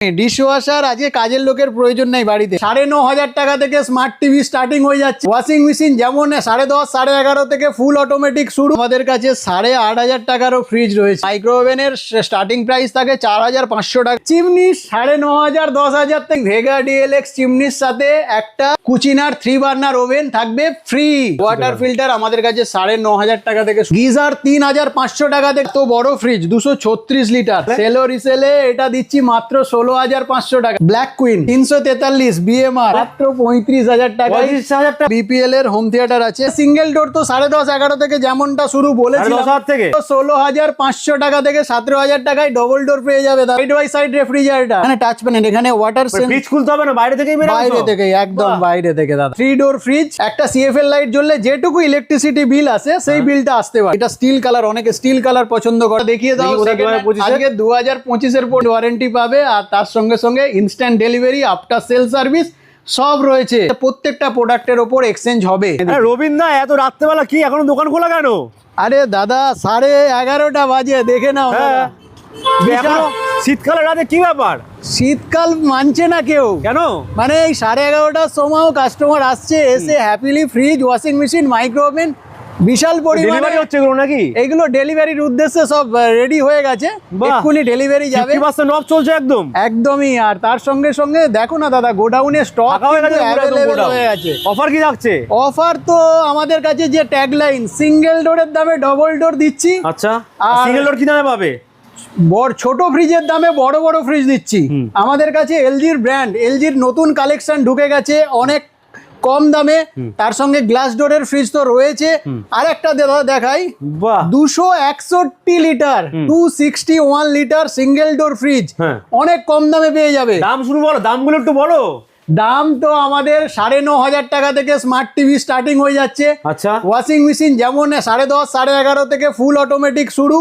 Dishwasher আজকে কাজের লোকের প্রয়োজন নেই বাড়িতে। 9,500 টাকা থেকে স্মার্ট টিভি স্টার্টিং হয়ে যাচ্ছে। ওয়াশিং মেশিন যেমন 10.5 11.5 থেকে ফুল অটোমেটিক শুরু। আমাদের কাছে 8,500 টাকারও ফ্রিজ রয়েছে। মাইক্রো ওভেনের স্টার্টিং প্রাইস থাকে 4,500 টাকা। চিমনি 9,500 10,000 থেকে। ভেগা ডিএলএক্স চিমনির সাথে একটা কুচিনার 3 বার্নার ওভেন থাকবে ফ্রি। ওয়াটার ফিল্টার আমাদের কাছে 9,500 টাকা থেকে। গিজার 3,500 টাকা থেকে। তো বড় ফ্রিজ 236 লিটার। সেলো রিসেলে এটা দিচ্ছি মাত্র 16,500 টাকা। ব্ল্যাক কুইন 343 বিএমআর মাত্র 35,000 টাকা। বিপিএল এর হোম থিয়েটার আছে। সিঙ্গেল ডোর তো 10.5 11 থেকে যেমনটা শুরু বলেছিলাম 16,500 টাকা থেকে 17,000 টাকায় ডবল ডোর পেয়ে যাবে। সাইড বাই সাইড রেফ্রিজারেটর, এখানে টাচ প্যানেল, এখানে ওয়াটার সেন্স। ফ্রিজ খুলতে হবে না, বাইরে থেকেই বের হবে। বাইরে থেকে, একদম বাইরে থেকে দাদা। 3 ডোর ফ্রিজ, একটা সিএফএল লাইট জ্বললে যেটুকু ইলেকট্রিসিটি বিল আসে সেই বিলটা আসতে পারে। এটা স্টিল কালার, অনেকে স্টিল কালার পছন্দ করে। দেখিয়ে দাও। আজকে 2025 এর পর ওয়ারেন্টি পাবে, আর তার সঙ্গে সঙ্গে instant delivery, after sale service সব রয়েছে। প্রত্যেকটা প্রোডাক্টের ওপর এক্সচেঞ্জ হবে। রবীন্দ্র এত রাত্রেবেলা কি এখনো দোকান খোলা কেন? আরে দাদা 11:30 বাজে, দেখে নাও। শীতকালের রাতে কি ব্যাপার? শীতকাল মানছে না কেউ। কেন? মানে এই 11:30টার সময়ও কাস্টমার আসছে, এসে happily fridge, washing machine, micro oven বিশাল পরিমাণে হচ্ছে এগুলো নাকি? এইগুলো ডেলিভারির উদ্দেশ্যে সব রেডি হয়ে গেছে, এক্ষুনি ডেলিভারি যাবে। 50% অফ চলছে একদম। একদমই। আর তার সঙ্গে সঙ্গে দেখো না দাদা, গোডাউনে স্টক অ্যাভেলেবল হয়ে গেছে। অফার কি থাকছে? অফার তো আমাদের কাছে যে ট্যাগলাইন, সিঙ্গেল ডোরের দামে ডবল ডোর দিচ্ছি। আচ্ছা, আর সিঙ্গেল ডোর কি দামে পাবে? ছোট ফ্রিজের দামে বড় বড় ফ্রিজ দিচ্ছি। আমাদের কাছে এলজির ব্র্যান্ড, এলজির নতুন কালেকশন ঢুকে গেছে অনেক কম দামে। তার সঙ্গে গ্লাস ডোরের ফ্রিজ তো রয়েছে। আর একটা দেখাই, 261 litre 261 litre single door fridge অনেক কম দামে পেয়ে যাবে। দাম শুরু বলো, দামগুলো একটু বলো। দাম তো আমাদের 9,500 টাকা থেকে স্মার্ট টিভি স্টার্টিং হয়ে যাচ্ছে। আচ্ছা, ওয়াশিং মেশিন যেমন 10.5 11.5 থেকে ফুল অটোমেটিক শুরু।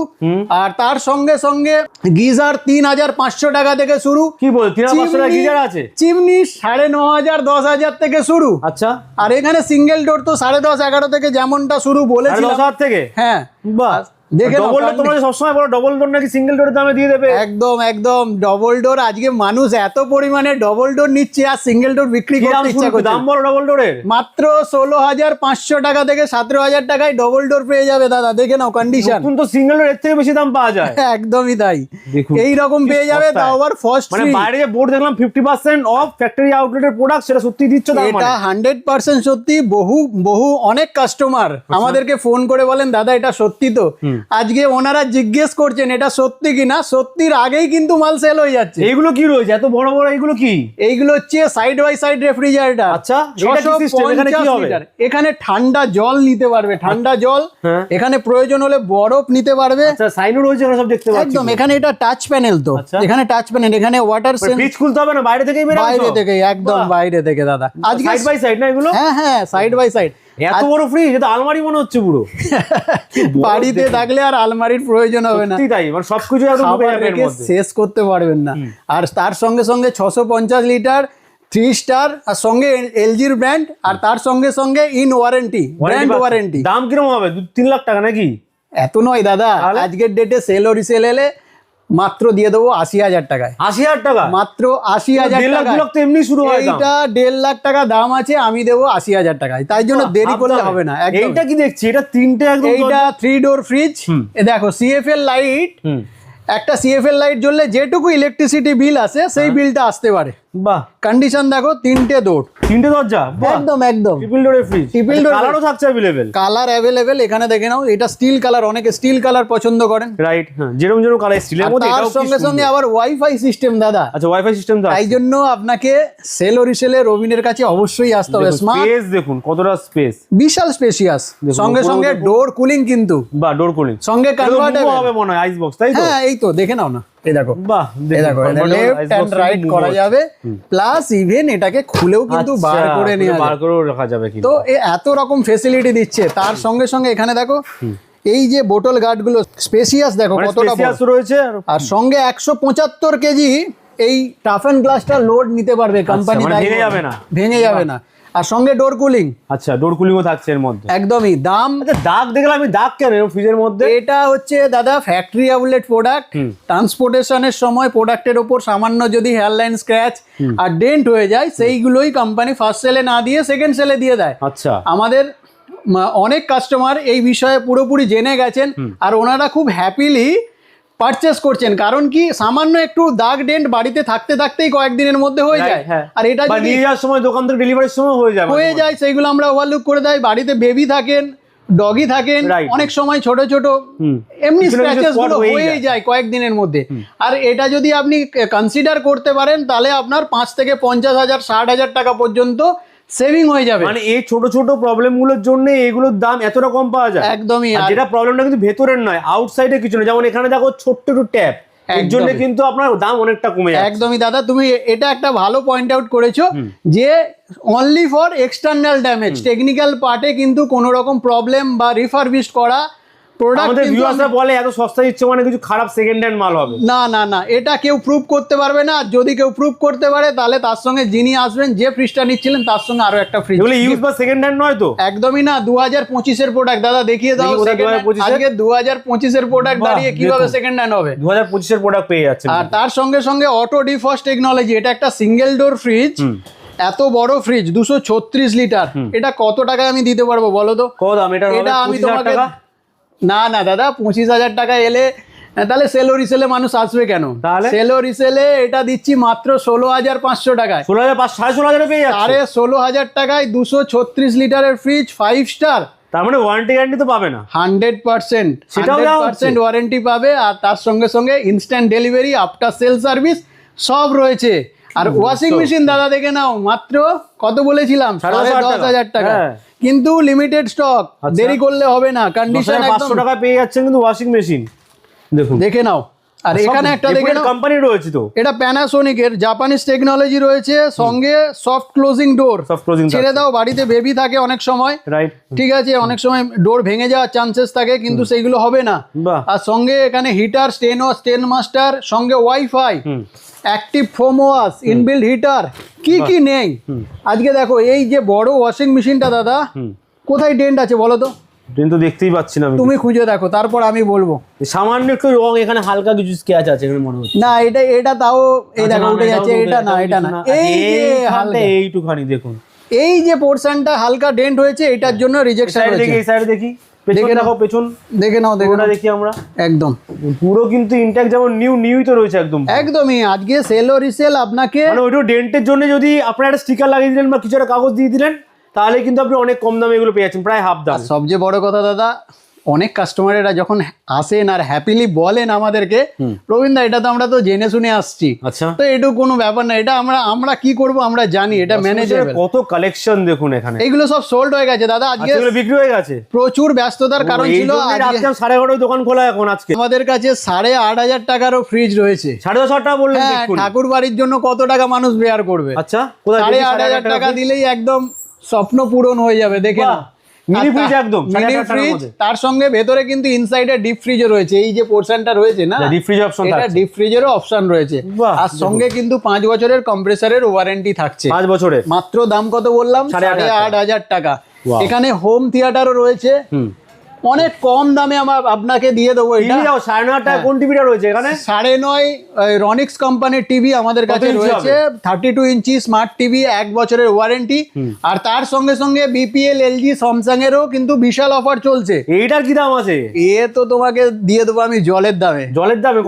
আর তার সঙ্গে সঙ্গে গিজার 3,500 টাকা থেকে শুরু। কি বল, 3,500 টাকা গিজার আছে? চিমনি 9,500 10,000 থেকে শুরু। আচ্ছা, আর এখানে সিঙ্গেল ডোর তো 10.5 11 থেকে যেমনটা শুরু বলেছিলাম। 10,000 থেকে? হ্যাঁ, বাহ। দেখে নাও। তোমরা সবসময় বলো ডবল ডোর নাকি সিঙ্গেল ডোরের দামে দিয়ে দেবে? একদম একদম ডবল ডোর। আজকে মানুষ এত পরিমাণে ডবল ডোর নিচ্ছে আর সিঙ্গেল ডোর বিক্রি করতে ইচ্ছা করছে। দাম বলো ডবল ডোরের। মাত্র 16,500 টাকা থেকে 17,000 টাকায় ডবল ডোর পেয়ে যাবে দাদা। দেখে নাও কন্ডিশন। তো সিঙ্গেল ডোর এর থেকে বেশি দাম পাওয়া যায়। একদমই তাই, এই রকম পেয়ে যাবে। তাও আবার ফার্স্ট, মানে বাইরে যে বোর্ড দেখলাম 50% অফ ফ্যাক্টরি আউটলেটের প্রোডাক্ট, সেটা সত্যি দিচ্ছ? এটা 100% সত্যি। বহু অনেক কাস্টমার আমাদেরকে ফোন করে বলেন দাদা এটা সত্যি তো। আজকে ওনারা জিজ্ঞেস করছেন এটা সত্যি কিনা। সত্যির আগেই কিন্তু মাল সেল হয়ে যাচ্ছে। এইগুলো কি রয়েছে এত বড় বড়? এইগুলো কি? এইগুলো হচ্ছে সাইড বাই সাইড রেফ্রিজারেটর। আচ্ছা, এটা কি সিস্টেম? এখানে কি হবে? এখানে ঠান্ডা জল নিতে পারবে, ঠান্ডা জল। এখানে প্রয়োজন হলে বরফ নিতে পারবে। আচ্ছা, সাইনও রয়েছে এখানে, সব দেখতে পাচ্ছি একদম। এখানে এটা টাচ প্যানেল তো। এখানে টাচ প্যানেল, এখানে ওয়াটার সেন্স। ফ্রিজ খুলতে হবে না, বাইরে থেকেই বের হবে? বাইরে থেকে, একদম বাইরে থেকে দাদা। আজকে সাইড বাই সাইড না এগুলো? হ্যাঁ, সাইড বাই সাইড। এত বড় ফ্রিজ, এটা আলমারি মনে হচ্ছে পুরো। বাড়িতে থাকলে আর আলমারির প্রয়োজন হবে না। তাই, মানে সবকিছু শেষ করতে পারবেন না। আর তার সঙ্গে সঙ্গে 650 লিটার 3 স্টার, আর সঙ্গে এলজির ব্র্যান্ড, আর তার সঙ্গে সঙ্গে ইন ওয়ারেন্টি, ব্র্যান্ড ওয়ারেন্টি। দাম কিরকম হবে? 2-3 লাখ টাকা নাকি? এত নয় দাদা, আজকের ডেটে সেল ও রিসেল এলে মাত্র দিয়ে দেবো 80,000 টাকায়। 80,000 টাকা? মাত্র 80,000 টাকা। তো এমনি শুরু হয়। এইটা 1.5 লাখ টাকা দাম আছে, আমি দেবো 80,000 টাকায়। তাই জন্য দেরি করলে হবে না। এইটা কি দেখছি, এটা 3টে একদম। এইটা 3 ডোর ফ্রিজ। এ দেখো সিএফএল লাইট, একটা সিএফএল লাইট জ্বললে যেটুকু ইলেকট্রিসিটি বিল আসে সেই বিলটা আসতে পারে। বাহ, কন্ডিশন দেখো, 3টে ডোর, 3টে দরজা। একদম একদম ট্রিপল ডোরের ফ্রিজ। ট্রিপল ডোর, কালারও থাকছে अवेलेबल। কালার अवेलेबल এখানে দেখে নাও। এটা স্টিল কালার, অনেকে স্টিল কালার পছন্দ করেন। রাইট, হ্যাঁ, যেরকম কালার স্টিলের মধ্যে। এটাও সঙ্গে সঙ্গে আবার ওয়াইফাই সিস্টেম দাদা। আচ্ছা, ওয়াইফাই সিস্টেম দাও। তাই জন্য আপনাকে সেল ও রিসেলে রবিনের কাছে অবশ্যই আসতে হবে। স্পেস দেখুন কতটা স্পেস, বিশাল স্পেশিয়াস। সঙ্গে সঙ্গে ডোর কুলিং কিন্তু, বা ডোর কুলিং সঙ্গে কনভার্টেবল হবে মনে হয়, আইস বক্স, তাই তো? হ্যাঁ, এই তো দেখে নাও না। এই দেখো, বাহ, এই দেখো, লেফট এন্ড রাইট করা যাবে। প্লাস ইভেন এটাকে খুলেও কিন্তু বার করে রাখা যাবে। তো এত রকম ফেসিলিটি দিচ্ছে। তার সঙ্গে সঙ্গে এখানে দেখো এই যে বোতল গার্ড গুলো স্পেশিয়াস, দেখো কতটা বড় রয়েছে। আর সঙ্গে 175 কেজি এই টাফ এন্ড গ্লাসটা লোড নিতে পারবে কোম্পানি। ভেঙে যাবে না, ভেঙে যাবে না। আর সঙ্গে ডোর কুলিং। আচ্ছা, ডোর কুলিংও থাকছে এর মধ্যে। একদমই। দাম, আচ্ছা দাগ দেখলাম আমি, দাগ কেন ফ্রিজের মধ্যে? এটা হচ্ছে দাদা ফ্যাক্টরি আউটলেট প্রোডাক্ট। ট্রান্সপোর্টেশনের সময় প্রোডাক্টের ওপর সামান্য যদি হেয়ারলাইন স্ক্র্যাচ আর ডেন্ট হয়ে যায়, সেইগুলোই কোম্পানি ফার্স্ট সেলে না দিয়ে সেকেন্ড সেলে দিয়ে দেয়। আচ্ছা, আমাদের অনেক কাস্টমার এই বিষয়ে পুরোপুরি জেনে গেছেন আর ওনারা খুব হ্যাপিলি পারচেস করছেন। কারণ কি, সামান্য একটু দাগ ডেন্ট বাড়িতে থাকতে থাকতেই কয়েকদিনের মধ্যে হয়ে যায়। আর এটা যদি নিয়ে যাওয়ার সময় দোকান থেকে ডেলিভারির সময় হয়ে যায়, সেইগুলো আমরা ওভারলুক করে দেয়। বাড়িতে বেবি থাকেন, ডগি থাকেন, অনেক সময় ছোট ছোট এমনি স্ক্র্যাচেস গুলো হয়ে যায় কয়েকদিনের মধ্যে। আর এটা যদি আপনি কনসিডার করতে পারেন তাহলে আপনার 5 থেকে 50,000 60,000 টাকা পর্যন্ত সেভিং হয়ে যাবে। মানে এই ছোট ছোট প্রবলেম গুলোর জন্য এগুলোর দাম এতটা কম পাওয়া যায়। একদমই। আর যেটা প্রবলেমটা কিন্তু ভেতরের নয়, আউটসাইডে কিছু না। যেমন এখানে দেখো ছোট্ট একটু ট্যাপ, এর জন্য কিন্তু আপনার দাম অনেকটা কমে যাচ্ছে। একদমই দাদা, তুমি এটা একটা ভালো পয়েন্ট আউট করেছো যে only for external damage, technical পার্টে কিন্তু কোনো রকম প্রবলেম বা রিফারবিশড করা প্রোডাক্ট আমাদের ভিউয়ার্সরা বলে এত সস্তা দিচ্ছে মানে কিছু খারাপ সেকেন্ড হ্যান্ড মাল হবে। না না না, এটা কেউ প্রুভ করতে পারবে না। যদি কেউ প্রুভ করতে পারে তাহলে তার সঙ্গে যিনি আসবেন, যে ফ্রিজটা নিচ্ছিলেন তার সঙ্গে আরো একটা ফ্রিজ। এগুলো ইউজ বা সেকেন্ড হ্যান্ড নয় তো? একদমই না, 2025 এর প্রোডাক্ট। দাদা দেখিয়ে দাও, আজকে 2025 এর প্রোডাক্ট দাঁড়িয়ে কিভাবে সেকেন্ড হ্যান্ড হবে? 2025 এর প্রোডাক্ট পেয়ে যাচ্ছে। আর তার সঙ্গে সঙ্গে অটো ডিফ্রস্ট টেকনোলজি। এটা একটা সিঙ্গেল ডোর ফ্রিজ, এত বড় ফ্রিজ 236 লিটার। এটা কত টাকায় আমি দিতে পারবো বলো তো? কত দাম এটা? এটা আমি তোমাকে, না না দাদা 25,000 টাকা এলে তাহলে সেলো রিসেলে মানুষ আসবে কেন? সেলো রিসেলে এটা দিচ্ছি মাত্র 16,500 টাকায়। 16,500 পেয়ে যাচ্ছে। আরে 16,000 টাকায় 236 লিটারের ফ্রিজ 5 স্টার। তার মানে ওয়ারেন্টি গ্যারান্টি তো পাবে না? 100%, 100% ওয়ারেন্টি পাবে। আর তার সঙ্গে সঙ্গে instant delivery, after sale service সব রয়েছে। আর ওয়াশিং মেশিন দাদা দেখে নাও, মাত্র কত বলেছিলাম? 10,500 টাকা। কিন্তু লিমিটেড স্টক, দেরি করলে হবে না। কন্ডিশন 500 টাকায় পেয়ে যাচ্ছেন কিন্তু ওয়াশিং মেশিন। দেখুন, দেখে নাও। আর এখানে একটা দেখে নাও, কোম্পানি রয়েছে তো, এটা প্যানাসোনিক এর জাপানিজ টেকনোলজি রয়েছে, সঙ্গে সফট ক্লোজিং ডোর। ছেড়ে দাও, বাড়িতে বেবি থাকে অনেক সময়, রাইট? ঠিক আছে, অনেক সময় ডোর ভেঙে যাওয়ার চান্সেস থাকে, কিন্তু সেইগুলো হবে না। আর সঙ্গে এখানে হিটার, স্টেন মাস্টার, সঙ্গে wifi, active foam wash, inbuilt heater, কি কি নেই। আজকে দেখো এই যে বড় ওয়াশিং মেশিনটা দাদা, কোথায় ডেন্ট আছে বলো তো? ডেন্ট তো দেখতেই পাচ্ছি না আমি। তুমি খুঁজে দেখো, তারপর আমি বলবো। সামান্য একটু রং, এখানে হালকা কিছু স্ক্র্যাচ আছে এখানে মনে হচ্ছে। না, এটা তাও এই দেখো উঠে যাচ্ছে। এটা না, এটা না, এই যে হালকা এইটুখানি দেখুন, এই যে পোরশনটা হালকা ডেন্ট হয়েছে, এটার জন্য রিজেকশন হয়েছে। এই সাইডে দেখি, দেখে দেখো পেছন, দেখে নাও, দেখি আমরা একদম পুরো কিন্তু ইনট্যাক্ট, যেমন নিউই তো রয়েছে একদম। একদমই। আজকে সেল ও রিসেল আপনাকে মানে ওইটা ডেন্টের জন্য যদি আপনারা একটা স্টিকার লাগিয়ে দিলেন বা কিছু একটা কাগজ দিয়ে দিলেন, তাহলে কিন্তু আপনি অনেক কম দামে এগুলো পেয়ে যাচ্ছেন, প্রায় হাফ দাম। সবচেয়ে বড় কথা দাদা, অনেক কাস্টমারেরা যখন আসেন আর হ্যাপিলি বলেন আমাদেরকে, রবীন্দ্র এটা তো আমরা তো জেনে শুনে আসছি, আচ্ছা তো এটু কোনো ব্যাপার না, এটা আমরা কি করব আমরা জানি, এটা ম্যানেজেবল। কত কালেকশন দেখুন এখানে, এগুলো সব সোল্ড হয়ে গেছে দাদা। আজকে বিক্রি হয়ে গেছে, প্রচুর ব্যস্ততার কারণ ছিল। আজকে 11:30 দোকান খোলা এখন। আজকে আমাদের কাছে 8,500 টাকারও ফ্রিজ রয়েছে। 10,500 টাকা বললেন? ঠাকুর বাড়ির জন্য কত টাকা মানুষ বেয়ার করবে? আচ্ছা, 8,500 টাকা দিলেই একদম স্বপ্ন পূরণ হয়ে যাবে। দেখে নাও, মিনি ফ্রিজ, একদম মিনি ফ্রিজ। তার সঙ্গে ভেতরে কিন্তু ইনসাইডে ডিপ ফ্রিজও রয়েছে। এই যে পোরশনটা রয়েছে না, ডিপ ফ্রিজ অপশন, এটা ডিপ ফ্রিজেরও অপশন রয়েছে। আর সঙ্গে কিন্তু 5 বছরের কম্প্রেসারের ওয়ারেন্টি থাকছে। 5 বছরের। মাত্র দাম কত বললাম? 8,500 টাকা। এখানে হোম থিয়েটারও রয়েছে, অনেক কম দামে আমরা আপনাকে দিয়ে দেবো। এটা 9.5 টাকা। কোন টিভিটা রয়েছে এখানে? 9.5 রনিক্স কোম্পানির টিভি আমাদের কাছে রয়েছে। 32 ইঞ্চি স্মার্ট টিভি, 1 বছরের ওয়ারেন্টি। আর তার সঙ্গে সঙ্গে বিপিএল, এলজি, স্যামসাং এরও কিন্তু বিশাল অফার চলছে। এইটার কি দাম আছে? তো তোমাকে দিয়ে দেবো আমি জলের দামে। জলের দামে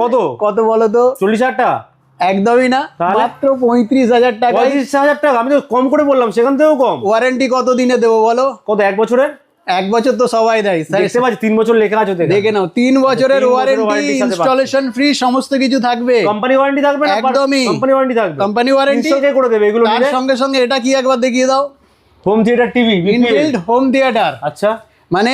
কত বলো তো? 40,000 টাকা? একদমই না, মাত্র 35,000 টাকা। 35,000 টাকা? আমি তো কম করে বললাম, সেখান থেকেও কম। ওয়ারেন্টি কত দিনে দেবো বলো? কত? 1 বছরের? 1 বছর তো সবাই দেয়। 3 বছর লেখা আছে, দেখে নাও। 3 বছরের ওয়ারেন্টি, ইনস্টলেশন ফ্রি, সমস্ত কিছু থাকবে। কোম্পানি ওয়ারেন্টি থাকবে না? একদমই কোম্পানি ওয়ারেন্টি থাকবে। কোম্পানি ওয়ারেন্টি করে দেবে এগুলো। তার সঙ্গে সঙ্গে এটা কি একবার দেখিয়ে দাও, home theatre TV, inbuilt home theatre. আচ্ছা, মানে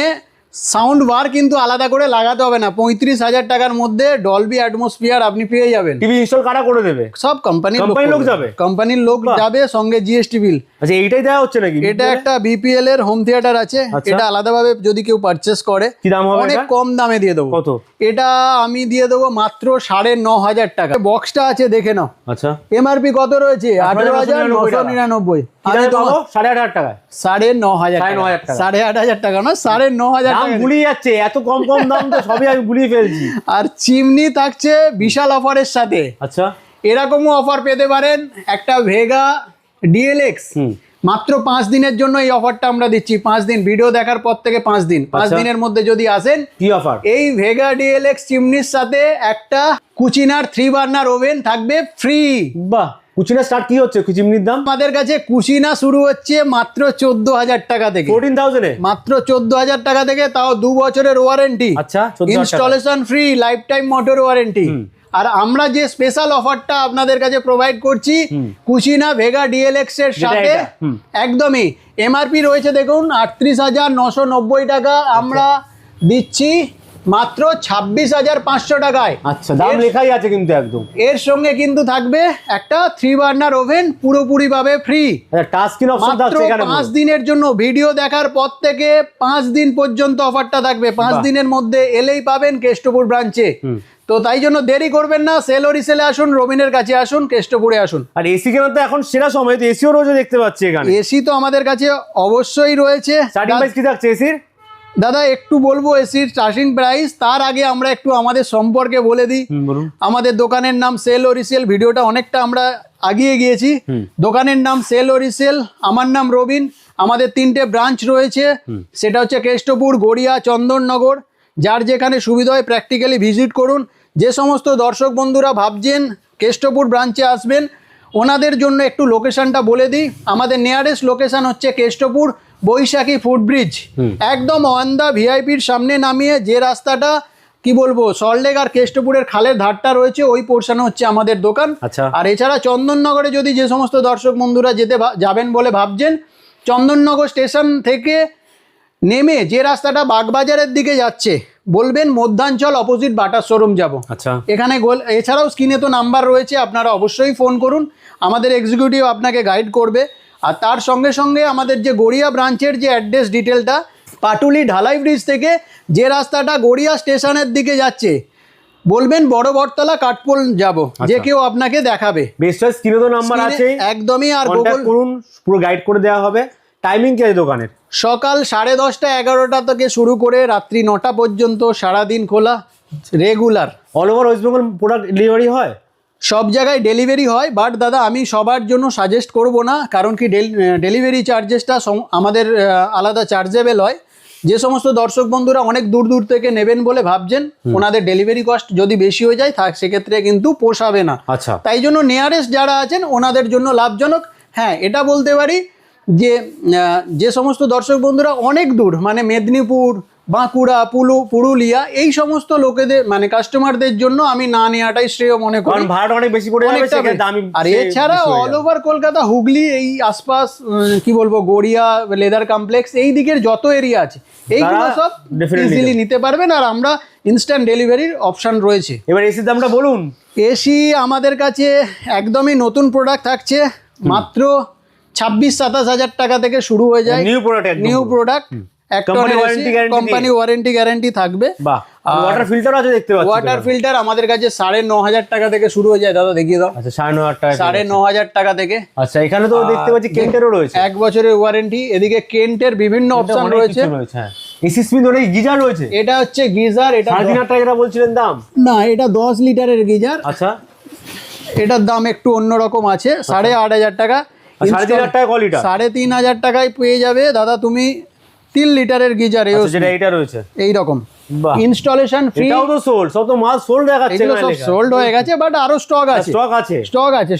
সাউন্ড বার কিন্তু আলাদা করে লাগাতে হবে না। 35,000 টাকার মধ্যে ডলবি অ্যাটমসফিয়ার আপনি পেয়ে যাবেন। টিভি ইনস্টল কারা করে দেবে? সব কোম্পানির লোক যাবে। কোম্পানির লোক যাবে, সঙ্গে জিএসটি বিল। আচ্ছা, এইটাই দেওয়া হচ্ছে নাকি? এটা একটা বিপিএল এর হোম থিয়েটার আছে। এটা আলাদাভাবে যদি কেউ পারচেস করে, কি দাম হবে? অনেক কম দামে দিয়ে দেবো। কত? এটা আমি দিয়ে দেবো মাত্র 9,500 টাকা। বক্সটা আছে দেখে নাও। আচ্ছা, এমআরপি কত রয়েছে? 18,999। আমি পাবো 8,500 টাকায়, 9,500 9,500 টাকা। 8,500 টাকা না, 9,500 দাম টাকা। গুলিয়ে যাচ্ছে, এত কম কম দাম তো সবই আমি গুলিয়ে ফেলছি। আর চিমনি থাকছে বিশাল অফারের সাথে। আচ্ছা, এরকমও অফার পেতে পারেন, একটা ভেগা ডিএলএক্স মাত্র 5 দিনের জন্য এই অফারটা আমরা দিচ্ছি। 5 দিন, ভিডিও দেখার পর থেকে 5 দিন, 5 আচ্ছা। দিনের মধ্যে যদি আসেন, কি অফার? এই ভেগা ডিএলএক্স চিমনির সাথে একটা কুচিনার 3 বার্নার ওভেন থাকবে ফ্রি। বাহ, কুচিনা স্টার্ট কি হচ্ছে চিমনির দাম? আমাদের কাছে কুচিনা শুরু হচ্ছে মাত্র 14,000 টাকা থেকে, 14,000 এ মাত্র 14,000 টাকা থেকে, তাও 2 বছরের ওয়ারেন্টি, আচ্ছা, 14,000 টাকা। Installation free, lifetime motor warranty. আর আমরা যে স্পেশাল অফারটা আপনাদের কাছে প্রোভাইড করছি কুচিনা ভেগা ডিএলএক্স এর সাথে, একদমই এমআরপি রয়েছে দেখুন 38,990 টাকা, আমরা দিচ্ছি মাত্র 26,500 টাকায়। আচ্ছা, দাম লেখাই আছে কিন্তু একদম। এর সঙ্গে কিন্তু থাকবে একটা 3 বার্নার ওভেন পুরোপুরি ভাবে ফ্রি। আচ্ছা, টাচ স্ক্রিন অপশন মাত্র থাকছে এখানে। 5 দিনের জন্য, ভিডিও দেখার পর থেকে 5 দিন পর্যন্ত অফারটা থাকবে। 5 দিনের মধ্যে এলেই পাবেন কেষ্টপুর ব্রাঞ্চে। তো তাই জন্য দেরি করবেন না, সেল ও রিসেলে আসুন, রবিনের কাছে আসুন, কেষ্টপুরে আসুন। আর এসি কেনার তো এখন সেরা সময়, তো এসিও রয়েছে দেখতে পাচ্ছি এখানে। এসি তো আমাদের কাছে অবশ্যই রয়েছে। স্টার্টিং প্রাইস কি থাকছে এসির? দাদা একটু বলবো এসির স্টার্টিং প্রাইস, তার আগে আমরা একটু আমাদের সম্পর্কে বলে দিই। বলুন। আমাদের দোকানের নাম সেল ও রিসেল, ভিডিওটা অনেকটা আমরা আগিয়ে গিয়েছি। দোকানের নাম সেল ও রিসেল, আমার নাম রবিন। আমাদের 3টে ব্রাঞ্চ রয়েছে, সেটা হচ্ছে কেষ্টপুর, গড়িয়া, চন্দননগর। যার যেখানে সুবিধা হয় প্র্যাকটিক্যালি ভিজিট করুন। যে সমস্ত দর্শক বন্ধুরা ভাবছেন কেষ্টপুর ব্রাঞ্চে আসবেন, ওনাদের জন্য একটু লোকেশনটা বলে দিই। আমাদের নিয়ারেস্ট লোকেশন হচ্ছে কেষ্টপুর বৈশাখী ফুটব্রিজ, একদম অন দা ভিআইপির সামনে নামিয়ে যে রাস্তাটা কি বলবো সল্টলেক আর কেষ্টপুরের খালের ধারটা রয়েছে, ওই পোর্শনে হচ্ছে আমাদের দোকান। আচ্ছা। আর এছাড়া চন্দননগরে যদি যে সমস্ত দর্শক বন্ধুরা যাবেন বলে ভাবছেন, চন্দননগর স্টেশন থেকে নেমে যে রাস্তাটা বাগবাজারের দিকে যাচ্ছে, বলবেন মধ্যাঞ্চল অপোজিট বাটার শোরুম যাব। আচ্ছা, এখানে এছাড়াও স্ক্রিনে তো নাম্বার রয়েছে, আপনারা অবশ্যই ফোন করুন, আমাদের এক্সিকিউটিভ আপনাকে গাইড করবে। আর তার সঙ্গে সঙ্গে আমাদের যে গড়িয়া ব্রাঞ্চের যে অ্যাড্রেস ডিটেলটা, পাটুলি ঢালাই ব্রিজ থেকে যে রাস্তাটা গড়িয়া স্টেশনের দিকে যাচ্ছে, বলবেন বড় বটতলা কাঠপোল যাব, যে কেউ আপনাকে দেখাবে। বেস্ট স্ক্রিনে তো নাম্বার আছে একদমই। আর কন্টাক্ট করুন, পুরো গাইড করে দেওয়া হবে। টাইমিং কি আছে দোকানের? সকাল 10:30 11টা থেকে শুরু করে রাত্রি 9টা পর্যন্ত সারাদিন খোলা, regular. All over West Bengal product delivery হয়? সব জায়গায় ডেলিভারি হয়, বাট দাদা আমি সবার জন্য সাজেস্ট করব না, কারণ কি ডেলিভারি চার্জেসটা আমাদের আলাদা চার্জেবল হয়। যে সমস্ত দর্শক বন্ধুরা অনেক দূর দূর থেকে নেবেন বলে ভাবছেন, ওনাদের ডেলিভারি কস্ট যদি বেশি হয়ে যায় সেক্ষেত্রে কিন্তু পোষাবে না। আচ্ছা, তাই জন্য নিয়ারেস্ট যারা আছেন ওনাদের জন্য লাভজনক। হ্যাঁ, এটা বলতে পারি যে সমস্ত দর্শক বন্ধুরা অনেক দূর, মানে মেদিনীপুর, বাঁকুড়া, পুরুলিয়া, এই সমস্ত লোকেদের মানে কাস্টমারদের জন্য আমি না নেওয়াটাই শ্রেয় মনে করি, কারণ ভাড়াটা অনেক বেশি পড়ে যাবে সেখানে দামি। আর এছাড়া অল ওভার কলকাতা, হুগলি, এই আশপাশ কি বলবো গড়িয়া, লেদার কমপ্লেক্স, এই দিকের যত এরিয়া আছে এইগুলো সব ইজিলি নিতে পারবেন। আর আমরা ইনস্ট্যান্ট ডেলিভারির অপশন রয়েছে। এবার এসির দামটা বলুন। এসি আমাদের কাছে একদমই নতুন প্রোডাক্ট থাকছে, মাত্র 26-27 হাজার টাকা থেকে শুরু হয়ে যায়। New product, company warranty guarantee থাকবে। ওয়াটার ফিল্টার আছে দেখতে পাচ্ছি। ওয়াটার ফিল্টার আমাদের কাছে 9,500 টাকা থেকে শুরু হয়ে যায়। দাদা দেখিয়ে দাও। আচ্ছা, 9,500 টাকা, 9,500 টাকা থেকে। আচ্ছা, এখানে তো দেখতে পাচ্ছি কেন্টেরও রয়েছে, 1 বছরের ওয়ারেন্টি। এদিকে কেন্টের বিভিন্ন অপশন রয়েছে। এসি স্পিন ওর গিজার রয়েছে। এটা হচ্ছে গিজার, এটা 3,500 টাকা বলছিলেন দাম? না, এটা 10 লিটারের গিজার। আচ্ছা, এটার দাম একটু অন্যরকম আছে, 8,500 টাকা। 3,500 টাকা কোয়ালিটি, 3,500 টাকায় পেয়ে যাবে দাদা তুমি 3 লিটারের গিজার। যেটা এটা রয়েছে এইরকম ইনস্টলেশন ফ্রি। এটাও তো সোল্ড, সব তো মাল সোল্ড দেখাচ্ছে। এগুলো সব সোল্ড হয়ে গেছে, বাট আরো স্টক আছে।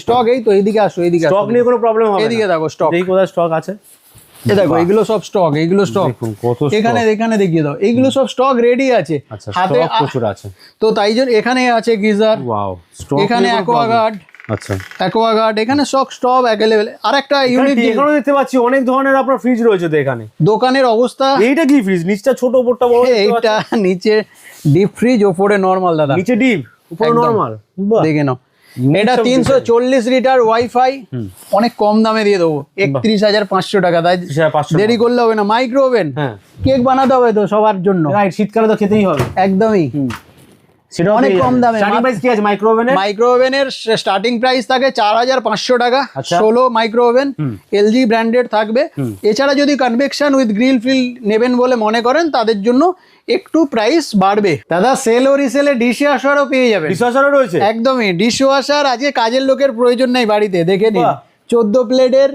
স্টক এই তো, এইদিকে আসো, এইদিকে স্টক নিয়ে কোনো প্রবলেম হবে না। এইদিকে দেখো স্টক, এই কোথায় স্টক আছে, এই দেখো এগুলো সব স্টক, এইগুলো স্টক এখানে দেখিয়ে দাও, এইগুলো সব স্টক রেডি আছে, হাতে প্রচুর আছে। তো তাই জন্য এখানে আছে গিজার, ওয়াও, স্টক এখানে অ্যাকোয়াগার্ড। আচ্ছা, অ্যাকোয়াগার্ড এখানে সব স্টক अवेलेबल। আরেকটা ইউনিক এখানেও দেখতে পাচ্ছি অনেক ধরনের আপনার ফ্রিজ রয়েছে তো এখানে। দোকানের অবস্থা, এইটা কি ফ্রিজ? নিচটা ছোট, উপরটা বড়। এইটা নিচে ডিপ ফ্রিজ, উপরে নরমাল দাদা। নিচে ডিপ, উপরে নরমাল। দেখে নাও, এটা 340 লিটার ওয়াইফাই, অনেক কম দামে দিয়ে দেবো, 31,500 টাকা। তাই দেরি করলে হবে না। মাইক্রো ওভেন, কেক বানাতে হবে তো সবার জন্য, শীতকালে তো খেতেই হবে। একদমই। সেটা অনেক কম দামে। স্টার্টিং প্রাইস কি আছে মাইক্রো ওভেনের? মাইক্রো ওভেনের স্টার্টিং প্রাইস থাকে 4500 টাকা। আচ্ছা। 16 মাইক্রো ওভেন এলজি ব্র্যান্ডেড থাকবে। এছাড়া যদি কনভেকশন উইথ গ্রিল ফিল নেবেন বলে মনে করেন তাদের জন্য একটু প্রাইস বাড়বে। দাদা সেল ও রিসেলে ডিশ ওয়াশারও পেয়ে যাবেন। ডিশওয়াশারও রয়েছে? একদমই, ডিশ ওয়াশার আজকে কাজের লোকের প্রয়োজন নেই বাড়িতে, দেখে নিন। বাহ। 14 প্লেটের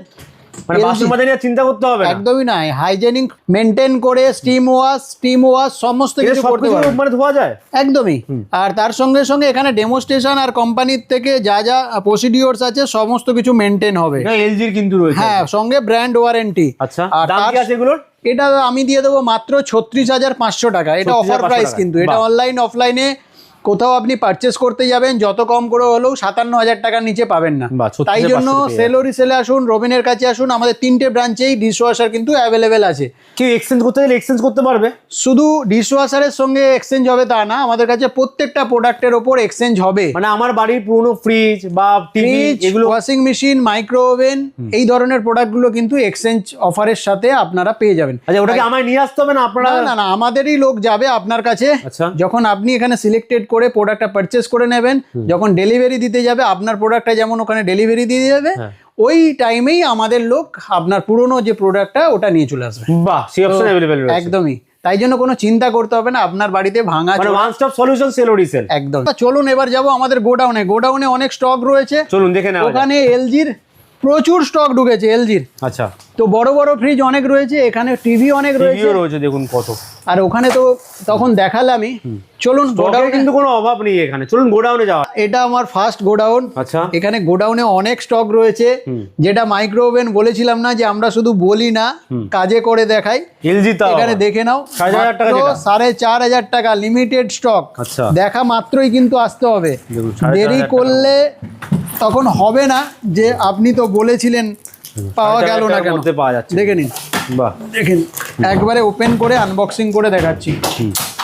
মানে বাসন মাজা নিয়ে চিন্তা করতে হবে না? একদমই নাই, হাইজেনিক মেনটেন করে স্টিম ওয়াশ সমস্ত কিছু করতে পারবেন। মানে ধোয়া যায় একদমই। আর তার সঙ্গে সঙ্গে এখানে ডেমোস্ট্রেশন আর কোম্পানির থেকে যা যা প্রসিডিওরস আছে সমস্ত কিছু মেনটেন হবে। এটা এলজির কিন্তু রয়েছে। হ্যাঁ, সঙ্গে ব্র্যান্ড ওয়ারেন্টি। আচ্ছা, আর দাম কি আছে এগুলোর? এটা আমি দিয়ে দেবো মাত্র 36,500 টাকা। এটা অফার 36,500 প্রাইস টাকা। কিন্তু। এটা বাহ। অনলাইন অফলাইনে কোথাও আপনি পারচেস করতে যাবেন যত কম করে হলেও 57,000 টাকার নিচে পাবেন না। বাহ, 36,500 তাই জন্য পেয়ে সেল ও রিসেলে আসুন, রবিনের কাছে আসুন। আমাদের 3টে ব্রাঞ্চেই ডিশ ওয়াশার কিন্তু অ্যাভেলেবেল আছে। কেউ এক্সচেঞ্জ করতে গেলে এক্সচেঞ্জ করতে পারবে? শুধু ডিশ ওয়াশারের সঙ্গে এক্সচেঞ্জ হবে তা না, আমাদের কাছে প্রত্যেকটা প্রোডাক্টের ওপর এক্সচেঞ্জ হবে। মানে আমার বাড়ির পুরনো ফ্রিজ বা টিভি এগুলো, ওয়াশিং মেশিন, মাইক্রো ওভেন, এই ধরনের প্রোডাক্টগুলো কিন্তু এক্সচেঞ্জ অফারের সাথে আপনারা পেয়ে যাবেন। আচ্ছা ওটাকে আমায় নিয়ে আসতে হবে না আপনারা? না, আমাদেরই লোক যাবে আপনার কাছে। আচ্ছা। যখন আপনি এখানে সিলেক্টেড করে প্রোডাক্টটা পারচেজ করে নেবেন, যখন ডেলিভারি দিতে যাবে আপনার প্রোডাক্টটা যেমন ওখানে ডেলিভারি দিয়ে যাবে, ওই টাইমেই আমাদের লোক আপনার পুরনো যে প্রোডাক্টটা ওটা নিয়ে চলে আসবে। বাহ, সেই অপশন अवेलेबल রয়েছে। একদমই, তাই জন্য কোনো চিন্তা করতে হবে না, আপনার বাড়িতে ভাঙা মানে ওয়ান স্টপ সলিউশন সেল ও রিসেল। একদম। চলুন এবার যাব আমাদের গোডাউনে অনেক স্টক রয়েছে। চলুন দেখে নেওয়া যাক। ওখানে এলজির প্রচুর স্টক ঢুকেছে এলজির। আচ্ছা, তো বড় বড় ফ্রিজ অনেক রয়েছে, এখানে টিভি অনেক রয়েছে। টিভিও রয়েছে দেখুন কত। আর ওখানে তো তখন দেখালামই। চলুন গোডাউনে কিন্তু কোনো অভাব নেই এখানে। চলুন গোডাউনে যাওয়া। এটা আমার ফার্স্ট গোডাউন। আচ্ছা, এখানে গোডাউনে অনেক স্টক রয়েছে, যেটা মাইক্রো ওভেন বলেছিলাম না যে আমরা শুধু বলি না, কাজে করে দেখাই। এলজি তাও এখানে দেখে নাও, 4,500 টাকা যেটা। 4,500 টাকা লিমিটেড স্টক। আচ্ছা। দেখা মাত্রই কিন্তু আসতে হবে, দেখুন, 4,500 দেরি টাকা। করলে তখন হবে না যে আপনি তো বলেছিলেন পাওয়া গেল না কেন। মধ্যে পাওয়া যাচ্ছে। দেখে নিন, বাহ, দেখেন একবারে ওপেন করে আনবক্সিং করে দেখাচ্ছি।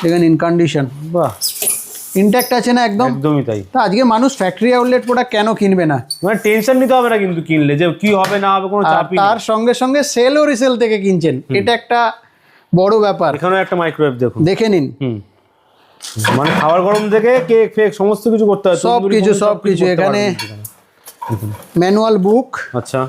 দেখে নিন কন্ডিশন, বাহ, ইনট্যাক্ট আছে না একদম। একদমই তাই। তা আজকে মানুষ ফ্যাক্টরি আউটলেট প্রোডাক্ট কেন কিনবে না? মানে টেনশন নিতে হবে না কিন্তু কিনলে যে কি হবে না হবে, কোনো আর চাপই নেই। তার সঙ্গে সঙ্গে সেল ও রিসেল থেকে কিনছেন, এটা একটা বড় ব্যাপার। এখানেও একটা মাইক্রোওয়েভ দেখুন, দেখে নিন। মানে খাবার গরম থেকে কেক ফেক সমস্ত কিছু করতে হয়, সবকিছু করতে এখানে পারবেন। ম্যানুয়াল বুক। আচ্ছা,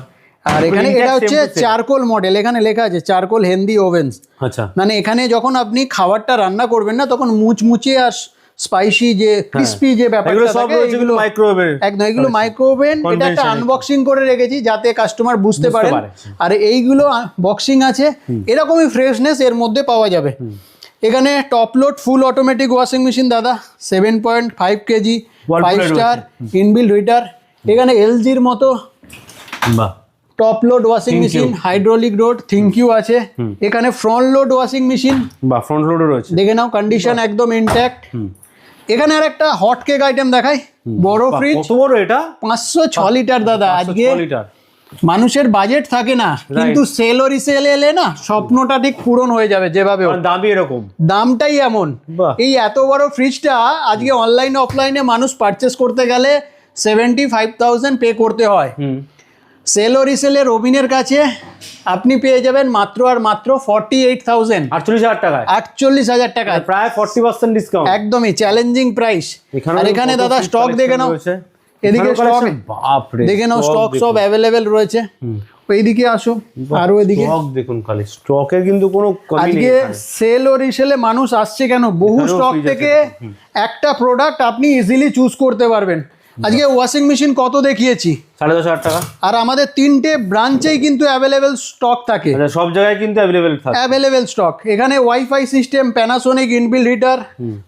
আর এখানে Intact এটা হচ্ছে temperature। চারকোল মডেল, এখানে লেখা আছে চারকোল হেলদি ওভেনস। আচ্ছা, মানে এখানে যখন আপনি খাবারটা রান্না করবেন না তখন মুচমুচে আর স্পাইসি যে ক্রিস্পি যে এগুলো ব্যাপারটা সব থাকে, রয়েছে কিন্তু মাইক্রোওয়েভে। একদম এগুলো মাইক্রো ওভেন। এটা একটা Conventional। আনবক্সিং করে রেখেছি যাতে কাস্টমার বুঝতে পারেন। পারে। আর এইগুলো বক্সিং আছে, এরকমই ফ্রেশনেস এর মধ্যে পাওয়া যাবে। এখানে top load full automatic washing machine দাদা, 7.5 কেজি, Whirlpool 5 এর স্টার ইনবিল হিটার। এখানে এলজির মতো বাহ, top load washing machine, hydraulic road, thank you আছে। এখানে ফ্রন্ট লোড ওয়াশিং মেশিন, বাহ, ফ্রন্ট লোডও রয়েছে। দেখে নাও কন্ডিশন একদম ইনট্যাক্ট। এখানে আর একটা হট কেক আইটেম দেখাই, বড় বাহ, ফ্রিজ, কত বড় এটা? 506 লিটার দাদা। আজকে 506 লিটার। মানুষের বাজেট থাকে না, কিন্তু সেল ও রিসেল এলে না স্বপ্নটা ঠিক পূরণ হয়ে যাবে যেভাবে হোক। মানে দামই এরকম। দামটাই এমন। বাহ। এই এত বড় ফ্রিজটা আজকে অনলাইন অফলাইনে মানুষ পারচেস করতে গেলে 75,000 পে করতে হয়। সেল ও রিসেলে রবিনের কাছে আপনি পেয়ে যাবেন মাত্র আর মাত্র 48,000, 48,000 টাকায়, 48,000 টাকায়, প্রায় 40% ডিসকাউন্ট। একদমই চ্যালেঞ্জিং প্রাইস। আর এখানে দাদা স্টক দেখে নাও, এদিকে স্টক বাপরে, দেখে নাও, স্টক সব অ্যাভেলেবেল রয়েছে। এইদিকে আসো, আরো এদিকে স্টক দেখুন, খালি স্টকের কিন্তু কোনো কমি নেই আজকে এখানে। সেল ও রিসেলে মানুষ আসছে কেন, বহু এখানেও স্টক fridge থেকে আছে। একটা প্রোডাক্ট আপনি ইজিলি চুজ করতে পারবেন। আজকে ওয়াশিং মেশিন কত দেখিয়েছি, 10,500 টাকা। আর আমাদের 3টে ব্রাঞ্চেই কিন্তু অ্যাভেলেবেল স্টক থাকে, আচ্ছা, সব জায়গায় কিন্তু অ্যাভেলেবেল থাকে। Available stock. এখানে wifi system, Panasonic inbuilt heater,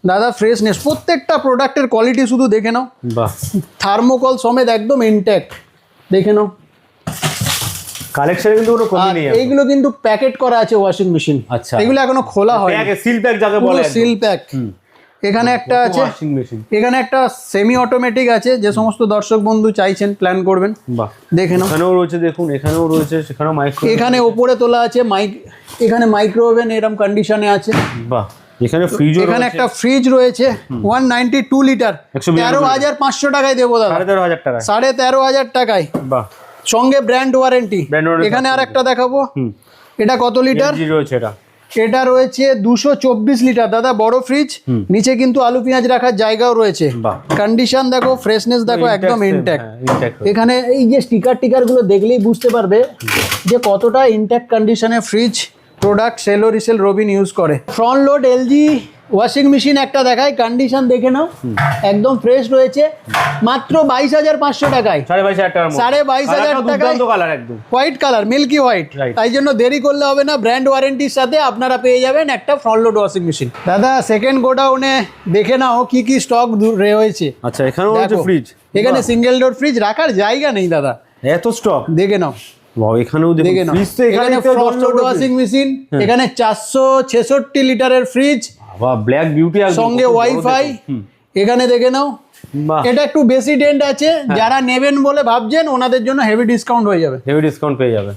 দাদা ফ্রেশনেস, প্রত্যেকটা প্রোডাক্টের কোয়ালিটি শুধু দেখে নাও। বাহ, থার্মোকল সমেত একদম ইনট্যাক্ট, দেখে নাও। কালেকশনে কিন্তু কোনো কমি আর নেই। এইগুলো কিন্তু প্যাকেট করা আছে ওয়াশিং মেশিন। আচ্ছা। এগুলো এখনো খোলা হয়, প্যাকে সিল প্যাক যাকে বলে, সিল প্যাক। এখানে একটা আছে, ওয়াশিং মেশিন। এখানে একটা সেমি অটোমেটিক আছে, যে সমস্ত দর্শক বন্ধু চাইছেন প্ল্যান করবেন, বাহ, দেখে নাও। এখানেও রয়েছে দেখুন, এখানেও রয়েছে, সেখানেও মাইক্রো। এখানে ওপরে তোলা আছে এখানে মাইক্রো ওভেন এরকম কন্ডিশনে আছে। বাহ, এখানে ফ্রিজ, এখানে একটা ফ্রিজ রয়েছে 192 লিটার, 13,500 টাকায় দেবো দাদা, 13,500 টাকা। 13,500 টাকায়, বাহ, সঙ্গে ব্র্যান্ড ওয়ারেন্টি। Brand warranty এখানে আর একটা দেখাবো, এটা কত লিটার, এলজি রয়েছে এটা। এটা রয়েছে 224 লিটার দাদা, বড় ফ্রিজ, নিচে কিন্তু আলু পেঁয়াজ রাখার জায়গাও রয়েছে। বাহ। কন্ডিশন দেখো, ফ্রেশনেস দেখো, একদম ইনট্যাক্ট। intact রয়েছে। এখানে এই যে স্টিকার গুলো দেখলেই বুঝতে পারবে যে কতটা ইনট্যাক্ট কন্ডিশনে ফ্রিজ প্রোডাক্ট সেলো রিসেল রবিন ইউজ করে। Front load LG washing machine একটা দেখায়, কন্ডিশন দেখে নাও, একদম ফ্রেশ রয়েছে, মাত্র 22,500 টাকায়। 22,500 টাকার মধ্যে। 22,500 টাকায় কালার একদম white colour, milky white. Right. তাই জন্য দেরি করলে হবে না, ব্র্যান্ড ওয়ারেন্টির সাথে আপনারা পেয়ে যাবেন একটা ফ্রন্ট লোড ওয়াশিং মেশিন। দাদা সেকেন্ড গোডাউনে দেখে নাও কি কি স্টক রয়েছে। আচ্ছা, এখানেও রয়েছে দেখো, ফ্রিজ। এখানে সিঙ্গেল ডোর ফ্রিজ রাখার জায়গা নেই দাদা, এত স্টক। দেখে নাও, বাহ, এখানেও দেখে দেখুন নাও। ফ্রিজ তো এখানে ফ্রন্ট লোড ওয়াশিং মেশিন, এখানে 466 লিটারের ফ্রিজ, বাহ, ব্ল্যাক বিউটি সঙ্গে ওয়াইফাই। এখানে দেখে নাও, বাহ, এটা একটু বেশি ডেন্ট আছে, যারা নেবেন বলে ভাবছেন ওনাদের জন্য হেভি ডিসকাউন্ট হয়ে যাবে। হেভি ডিসকাউন্ট পেয়ে যাবে।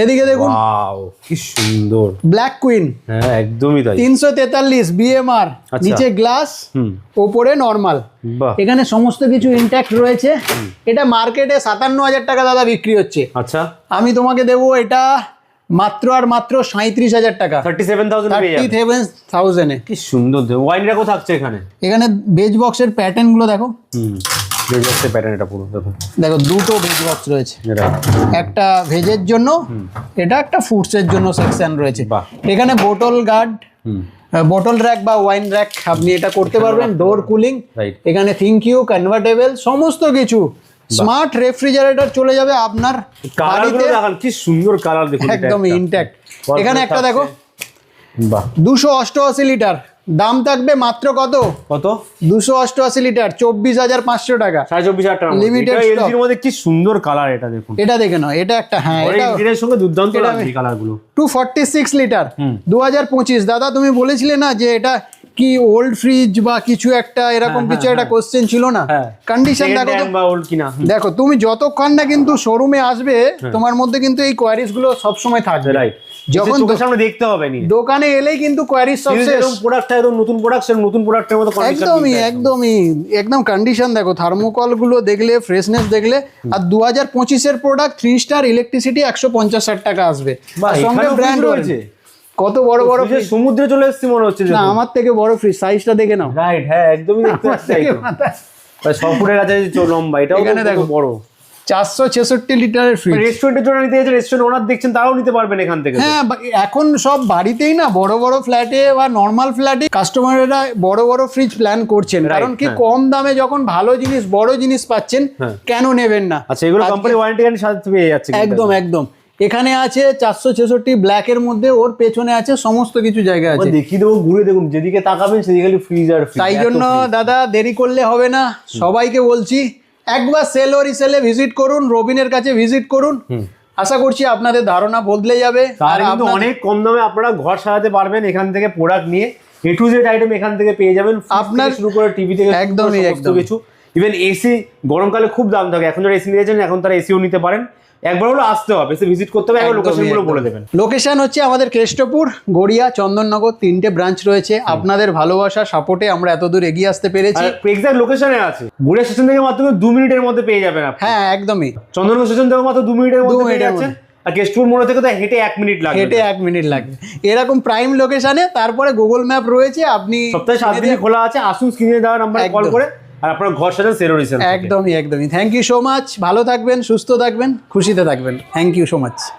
এদিকে দেখুন, ওয়াও, কি সুন্দর। ব্ল্যাক কুইন, হ্যাঁ, একদমই তাই। 343 বিএমআর, আচ্ছা। নিচে গ্লাস, ওপরে নরমাল। বাহ, এখানে সমস্ত কিছু ইনট্যাক্ট রয়েছে। এটা মার্কেটে 57,000 টাকা দাদা বিক্রি হচ্ছে, আচ্ছা, আমি তোমাকে দেবো এটা মাত্র আর মাত্র 37,000 টাকা, 37,000 পেয়ে যাবে। 37,000 এ। কি সুন্দর ওয়াইন র্যাকও থাকছে এখানে। এখানে বেজ বক্সের প্যাটার্ন গুলো দেখো, দেখতে প্যাটার্ন এটা পুরো দেখো। দেখো দুটো বেজ বক্স রয়েছে, এটা একটা ভেজের জন্য, এটা একটা ফুডসের জন্য সেকশন রয়েছে। বাহ। এখানে বোতল গার্ড, বোতল র্যাক বা ওয়াইন র্যাক আপনি এটা করতে পারবেন, ডোর কুলিং। রাইট। এখানে থিংক ইউ কনভার্টেবল, সমস্ত কিছু। স্মার্ট রেফ্রিজারেটর চলে যাবে আপনার কালারগুলো দেখান, কি সুন্দর কালার দেখুন। এটা একদম একটা। ইনট্যাক্ট। এখানে একটা দেখো, বাহ, 288 লিটার, দাম থাকবে মাত্র কত? কত? 288 লিটার, 24,500 টাকা। 24,500 টাকা Limited লিমিটেড stock। এলজির মধ্যে কি সুন্দর কালার এটা দেখুন। এটা দেখে নাও, এটা একটা, হ্যাঁ অনেক এটা ইঞ্জিনের সঙ্গে দুর্দান্ত এটা লাগছে কালারগুলো। 246 লিটার, 2025। দাদা তুমি বলেছিলে না যে এটা কি ওল্ড ফ্রিজ বা কিছু একটা এরকম কিছু একটা কোশ্চেন ছিল না? কন্ডিশন দেখো তো, বা ওল্ড কিনা। দেখো তুমি যতক্ষণ না কিন্তু শোরুমে আসবে তোমার মধ্যে কিন্তু এই কোয়ারিজ গুলো সবসময় থাকবে। রাইট, যখন যখন তোর সামনে দেখতে হবে নি, দোকানে এলেই কিন্তু কোয়ারিজ সব শেষ। এরকম প্রোডাক্ট একদম নতুন প্রোডাক্ট, নতুন প্রোডাক্টের মতো কন্ডিশন। একদমই একদম কন্ডিশন দেখো, থার্মোকল গুলো দেখলে, ফ্রেশনেস দেখলে। আর 2025 এর প্রোডাক্ট 3 স্টার, ইলেকট্রিসিটি 150 টাকা আসবে, আর সঙ্গে ব্র্যান্ড রয়েছে। কত বড় বড় ফ্রিজ, সমুদ্রে চলে এসেছি মনে হচ্ছে। না আমার থেকে বড় ফ্রিজ, সাইজটা দেখে নাও। রাইট, হ্যাঁ, একদমই দেখতে পাচ্ছি। প্রায় 100 ফুটের কাছে লম্বা, এটাও এখানে দেখো বড়। 466 লিটারের ফ্রিজ। রেস্টুরেন্টের জন্য নিতে গেছে, রেস্টুরেন্ট ওনার দেখছেন, তারাও নিতে পারবেন এখান থেকে। হ্যাঁ, এখন সব বাড়িতেই না, বড় বড় ফ্ল্যাটে বা নর্মাল ফ্ল্যাটে কাস্টমাররা বড় বড় ফ্রিজ প্ল্যান করছেন, কারণ কি কম দামে যখন ভালো জিনিস, বড় জিনিস পাচ্ছেন, কেন নেবেন না? আচ্ছা, এগুলো কোম্পানি ওয়ারেন্টি গ্যারান্টি সাথে পেয়ে যাচ্ছে। একদম একদম। এখানে আছে 466 ব্ল্যাকের মধ্যে, ওর পেছনে আছে সমস্ত কিছু জায়গা আছে। দেখিয়ে দেবো, ঘুরে দেখুন, যেদিকে তাকাবেন সেদিকে ফ্রিজ আর ফ্রিজ। তাই জন্য দাদা দেরি করলে হবে না, সবাইকে বলছি একবার সেল ও রিসেলে ভিজিট করুন, রবিনের কাছে ভিজিট করুন। আশা করছি আপনাদের ধারণা বদলে যাবে, আর কিন্তু অনেক কম দামে আপনারা ঘর সাজাতে পারবেন এখান থেকে প্রোডাক্ট নিয়ে। এ টু জেড আইটেম এখান থেকে পেয়ে যাবেন, আপনার শুরু করে টিভি থেকে একদমই সমস্ত কিছু। ইভেন এসি, গরমকালে খুব দাম থাকে, এখন যারা এসি নিয়েছেন এখন তারা এসিও নিতে পারেন। একবার হলো আসতে হবে, এসে ভিজিট করতে হবে, একবার লোকেশনগুলো বলে দেবেন। লোকেশন হচ্ছে আমাদের কেষ্টপুর, গড়িয়া, চন্দননগর, 3টে ব্রাঞ্চ রয়েছে। আপনাদের ভালোবাসা সাপোর্টে আমরা এত দূর এগিয়ে আসতে পেরেছি। এক্সাক্ট লোকেশনে আছে, গড়িয়া স্টেশন থেকে মাত্র 2 মিনিটের মধ্যে পেয়ে যাবেন আপনি। হ্যাঁ, একদমই। চন্দননগর স্টেশন থেকে মাত্র 2 মিনিটের মধ্যে পেয়ে যাচ্ছেন। আর কেষ্টপুর মোড় থেকে তো হেঁটে 1 মিনিট লাগে, হেঁটে 1 মিনিট লাগে। এরকম প্রাইম লোকেশনে, তারপরে গুগল ম্যাপ রয়েছে, আপনি সপ্তাহে 7 দিন খোলা আছে। আসুন, স্ক্রিনে দেওয়া নাম্বারে কল করে আর আপনার ঘর সাজান সেলো রিসেল। একদমই একদমই। থ্যাংক ইউ সো মাচ, ভালো থাকবেন, সুস্থ থাকবেন, খুশিতে থাকবেন। Thank you so much.